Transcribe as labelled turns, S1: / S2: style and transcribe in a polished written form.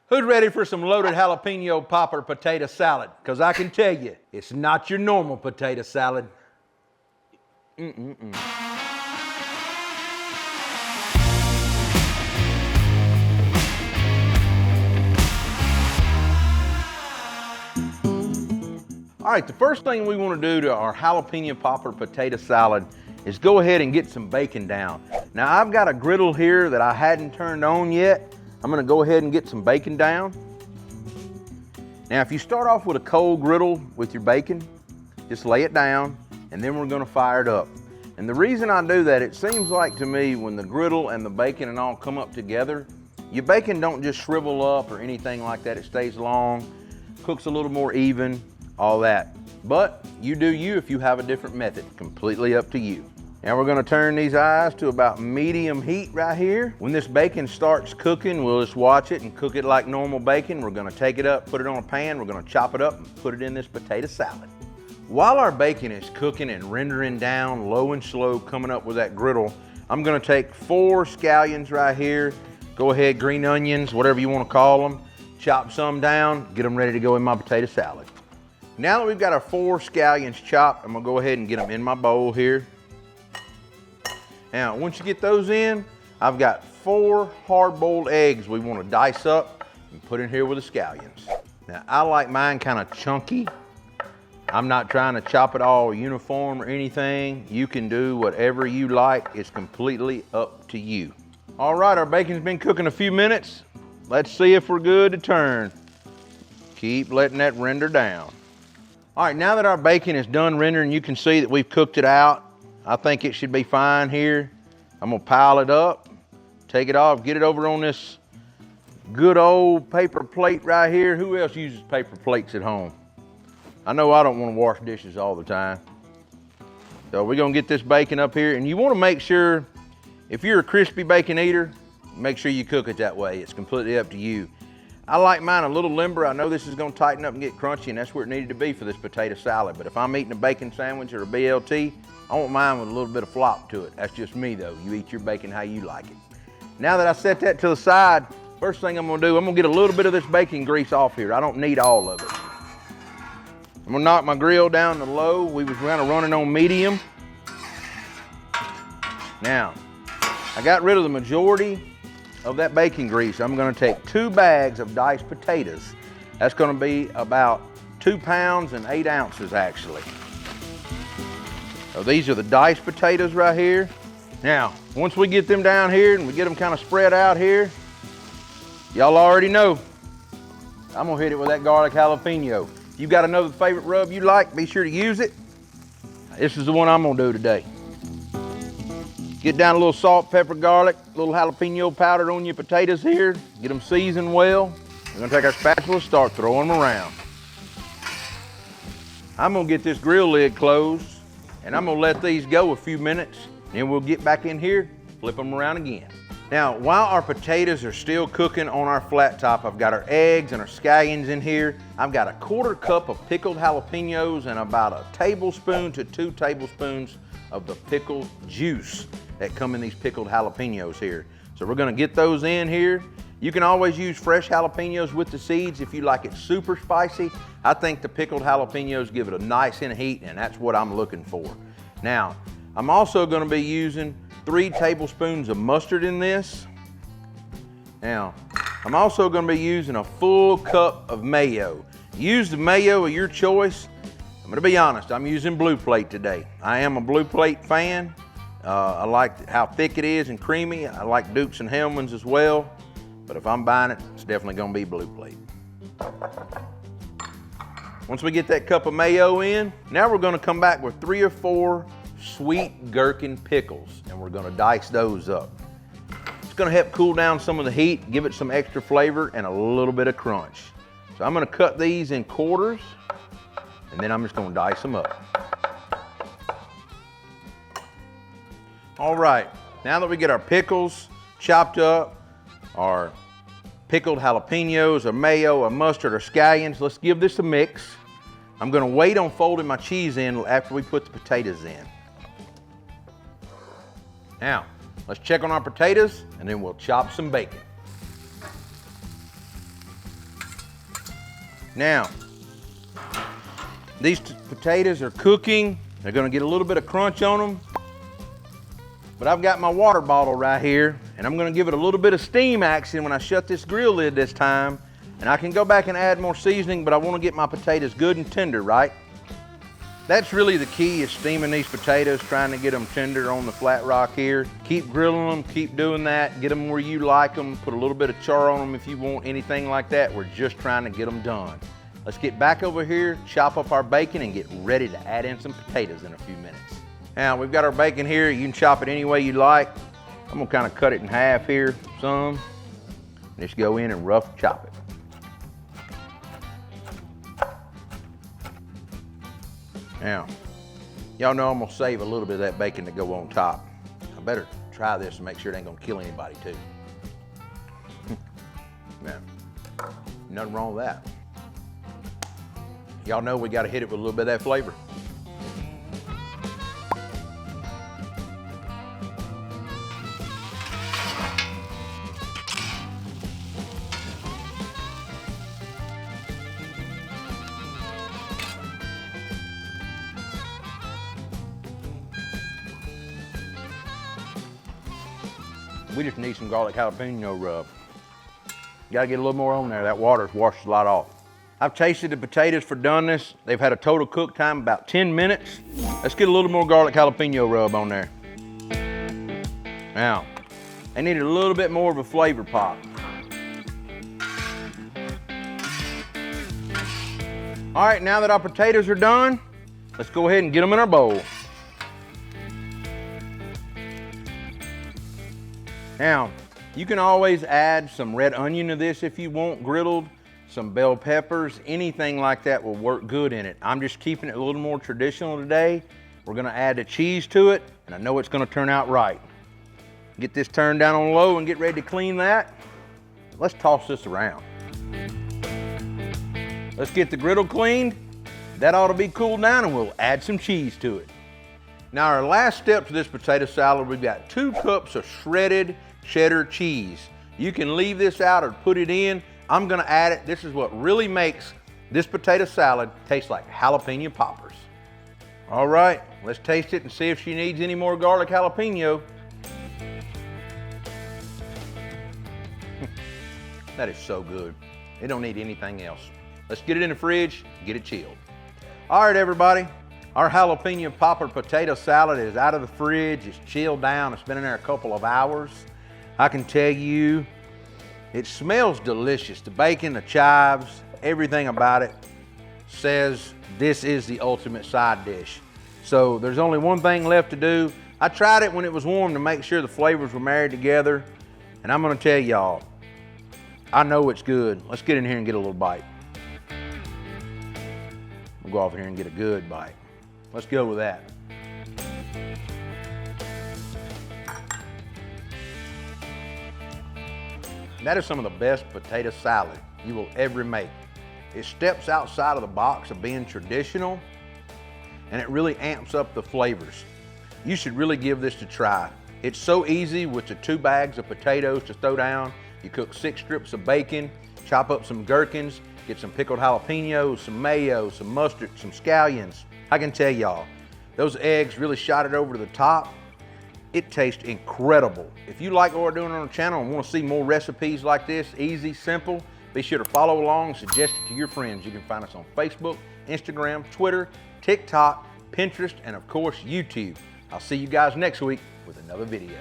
S1: Who's ready for some loaded jalapeno popper potato salad? Because I can tell you, it's not your normal potato salad. All right, the first thing we want to do to our jalapeno popper potato salad is go ahead and get some bacon down. Now I've got a griddle here that I hadn't turned on yet. I'm gonna go ahead and get some bacon down. Now if you start off with a cold griddle with your bacon, just lay it down and then we're gonna fire it up. And the reason I do that, it seems like to me when the griddle and the bacon and all come up together, your bacon don't just shrivel up or anything like that. It stays long, cooks a little more even, all that. But you do you if you have a different method, completely up to you. Now we're gonna turn these eyes to about medium heat right here. When this bacon starts cooking, we'll just watch it and cook it like normal bacon. We're gonna take it up, put it on a pan, we're gonna chop it up and put it in this potato salad. While our bacon is cooking and rendering down low and slow, coming up with that griddle, I'm gonna take 4 scallions right here. Go ahead, green onions, whatever you wanna call them. Chop some down, get them ready to go in my potato salad. Now that we've got our 4 scallions chopped, I'm gonna go ahead and get them in my bowl here. Now, once you get those in, I've got 4 hard-boiled eggs we wanna dice up and put in here with the scallions. Now, I like mine kind of chunky. I'm not trying to chop it all uniform or anything. You can do whatever you like. It's completely up to you. All right, our bacon's been cooking a few minutes. Let's see if we're good to turn. Keep letting that render down. All right, now that our bacon is done rendering, you can see that we've cooked it out. I think it should be fine here. I'm gonna pile it up, take it off, get it over on this good old paper plate right here. Who else uses paper plates at home? I know I don't wanna wash dishes all the time. So we're gonna get this bacon up here, and you wanna make sure, if you're a crispy bacon eater, make sure you cook it that way. It's completely up to you. I like mine a little limber. I know this is gonna tighten up and get crunchy, and that's where it needed to be for this potato salad. But if I'm eating a bacon sandwich or a BLT, I want mine with a little bit of flop to it. That's just me though. You eat your bacon how you like it. Now that I set that to the side, first thing I'm gonna do, I'm gonna get a little bit of this bacon grease off here. I don't need all of it. I'm gonna knock my grill down to low. We was kind of running on medium. Now, I got rid of the majority of that bacon grease. I'm gonna take 2 bags of diced potatoes. That's gonna be about 2 pounds and 8 ounces actually. So these are the diced potatoes right here. Now, once we get them down here and we get them kind of spread out here, y'all already know, I'm gonna hit it with that garlic jalapeno. If you got another favorite rub you like, be sure to use it. This is the one I'm gonna do today. Get down a little salt, pepper, garlic, a little jalapeno powder on your potatoes here. Get them seasoned well. We're gonna take our spatula, start throwing them around. I'm gonna get this grill lid closed, and I'm gonna let these go a few minutes, then we'll get back in here, flip them around again. Now, while our potatoes are still cooking on our flat top, I've got our eggs and our scallions in here. I've got a 1/4 cup of pickled jalapenos and about a tablespoon to 2 tablespoons of the pickled juice that come in these pickled jalapenos here. So we're gonna get those in here. You can always use fresh jalapenos with the seeds if you like it super spicy. I think the pickled jalapenos give it a nice hint of heat, and that's what I'm looking for. Now, I'm also gonna be using 3 tablespoons of mustard in this. Now, I'm also gonna be using a full cup of mayo. Use the mayo of your choice. I'm gonna be honest, I'm using Blue Plate today. I am a Blue Plate fan. I like how thick it is and creamy. I like Dukes and Hellman's as well. But if I'm buying it, it's definitely gonna be Blue Plate. Once we get that cup of mayo in, now we're gonna come back with 3 or 4 sweet gherkin pickles, and we're gonna dice those up. It's gonna help cool down some of the heat, give it some extra flavor and a little bit of crunch. So I'm gonna cut these in quarters, and then I'm just gonna dice them up. All right, now that we get our pickles chopped up, our pickled jalapenos, or mayo, or mustard, or scallions, let's give this a mix. I'm gonna wait on folding my cheese in after we put the potatoes in. Now, let's check on our potatoes, and then we'll chop some bacon. Now, these potatoes are cooking. They're gonna get a little bit of crunch on them. But I've got my water bottle right here, and I'm gonna give it a little bit of steam action when I shut this grill lid this time. And I can go back and add more seasoning, but I wanna get my potatoes good and tender, right? That's really the key, is steaming these potatoes, trying to get them tender on the flat rock here. Keep grilling them, keep doing that, get them where you like them, put a little bit of char on them if you want anything like that. We're just trying to get them done. Let's get back over here, chop up our bacon, and get ready to add in some potatoes in a few minutes. Now, we've got our bacon here. You can chop it any way you like. I'm gonna kind of cut it in half here, some. Just go in and rough chop it. Now, y'all know I'm gonna save a little bit of that bacon to go on top. I better try this and make sure it ain't gonna kill anybody too. Man, nothing wrong with that. Y'all know we gotta hit it with a little bit of that flavor. We just need some garlic jalapeno rub. You gotta get a little more on there. That water's washed a lot off. I've tasted the potatoes for doneness. They've had a total cook time about 10 minutes. Let's get a little more garlic jalapeno rub on there. Now, they needed a little bit more of a flavor pop. All right, now that our potatoes are done, let's go ahead and get them in our bowl. Now, you can always add some red onion to this if you want, griddled, some bell peppers, anything like that will work good in it. I'm just keeping it a little more traditional today. We're gonna add the cheese to it, and I know it's gonna turn out right. Get this turned down on low and get ready to clean that. Let's toss this around. Let's get the griddle cleaned. That ought to be cooled down, and we'll add some cheese to it. Now, our last step to this potato salad, we've got 2 cups of shredded cheddar cheese. You can leave this out or put it in. I'm gonna add it. This is what really makes this potato salad taste like jalapeno poppers. All right, let's taste it and see if she needs any more garlic jalapeno. That is so good. It don't need anything else. Let's get it in the fridge, get it chilled. All right, everybody. Our jalapeno popper potato salad is out of the fridge. It's chilled down. It's been in there a couple of hours. I can tell you, it smells delicious. The bacon, the chives, everything about it says this is the ultimate side dish. So there's only one thing left to do. I tried it when it was warm to make sure the flavors were married together. And I'm gonna tell y'all, I know it's good. Let's get in here and get a little bite. We'll go off in here and get a good bite. Let's go with that. That is some of the best potato salad you will ever make. It steps outside of the box of being traditional, and it really amps up the flavors. You should really give this a try. It's so easy with the 2 bags of potatoes to throw down. You cook 6 strips of bacon, chop up some gherkins, get some pickled jalapeños, some mayo, some mustard, some scallions. I can tell y'all, those eggs really shot it over to the top. It tastes incredible. If you like what we're doing on the channel and want to see more recipes like this, easy, simple, be sure to follow along and suggest it to your friends. You can find us on Facebook, Instagram, Twitter, TikTok, Pinterest, and of course, YouTube. I'll see you guys next week with another video.